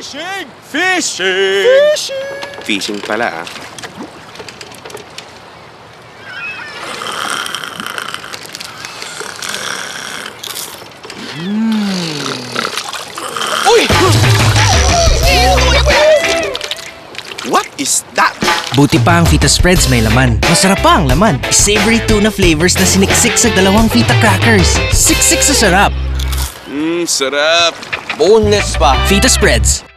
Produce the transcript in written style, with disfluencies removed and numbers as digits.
Fishing! Fishing! Fishing! Fishing pala, ah. Uy! What is that? Buti pa ang Fita Spreadz may laman. Masarap pa ang laman. Savory tuna flavors na siniksik sa dalawang Fita crackers. Siksik sa sarap. Sarap. Boneless pa. Fita Spreadz.